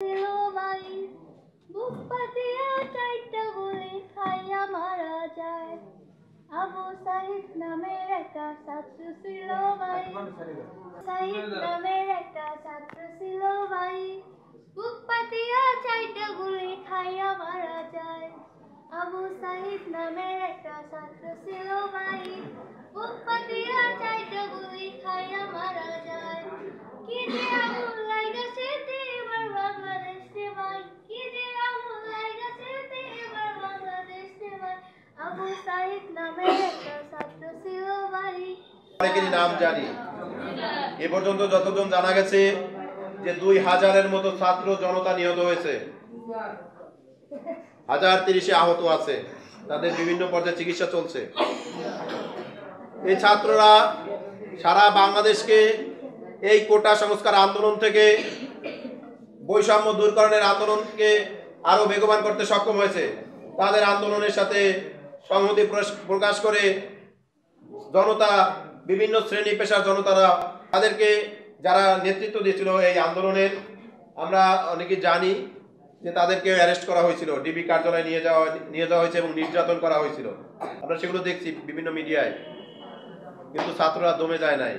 ভাই বুক পাতিয়া চাইটা গুলি খাইয়া মারা যায়। আবু সাহিদ নামের একটা ছাত্র ছিল ভাই, সাহিদ নামের একটা ছাত্র ছিল ভাই, বুক পাতিয়া চাইটা গুলি খাইয়া মারা যায়। আবু সাহিদ নামের একটা ছাত্র ছিল ভাই, বুক পাতিয়া চাইটা গুলি খাইয়া মারা যায়। কি যে আগুন লাগাছে এবার বাংলাদেশে ভাই, কি যে আগুন লাগাছে এবার বাংলাদেশে ভাই। আবু সাহিদ নামের একটা ছাত্র ছিল ভাই। অনেকেরই নাম জানি। এ পর্যন্ত যতজন জানা গেছে যে 2000-এর মতো ছাত্র জনতা নিহত হয়েছে, 1030 আহত আছে, তাদের বিভিন্ন পর্যায়ে চিকিৎসা চলছে। এই ছাত্ররা সারা বাংলাদেশকে এই কোটা সংস্কার আন্দোলন থেকে, বৈষম্য দূরকরণের আন্দোলনকে আরো বেগবান করতে সক্ষম হয়েছে। তাদের আন্দোলনের সাথে সংহতি প্রকাশ করে জনতা, বিভিন্ন শ্রেণী পেশার জনতারা, তাদেরকে যারা নেতৃত্ব দিয়েছিল এই আন্দোলনের, আমরা অনেকে জানি যে তাদেরকে অ্যারেস্ট করা হয়েছিল, ডিবি কার্যালয়ে নিয়ে যাওয়া হয়েছে এবং নির্যাতন করা হয়েছিল। আমরা সেগুলো দেখছি বিভিন্ন মিডিয়ায়, কিন্তু ছাত্ররা দমে যায় নাই।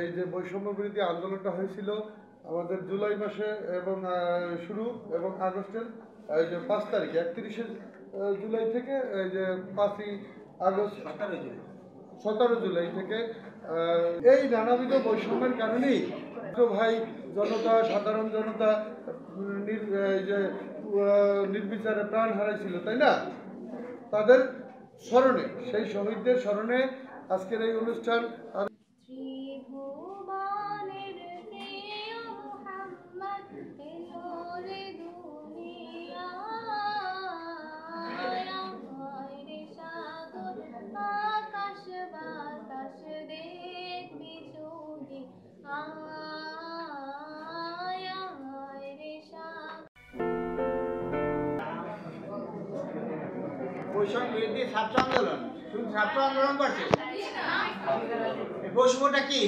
এই যে বৈষম্য বিরোধী আন্দোলনটা হয়েছিল আমাদের জুলাই মাসে এবং শুরু এবং আগস্টের এই যে 5 তারিখে 31শে জুলাই থেকে এই যে 5ই আগস্ট 17 জুলাই থেকে এই নানাবিধ বৈষম্যের কারণেই ভাই জনতা, সাধারণ জনতা এই যে নির্বিচারে প্রাণ হারাইছিল, তাই না? তাদের স্মরণে, সেই শহীদদের স্মরণে আজকের এই অনুষ্ঠান। ত্রিভুবনের প্রিয় মুহাম্মদ এলো রে দুনিয়ায়, আয় রে সাগর আকাশ বাতাস দেখবি যদি, আয় রে সাগর। বৈষম্য বিরোধী ছাত্র আন্দোলন, শুধু ছাত্র আন্দোলন করছে, বৈষম্যটা কি?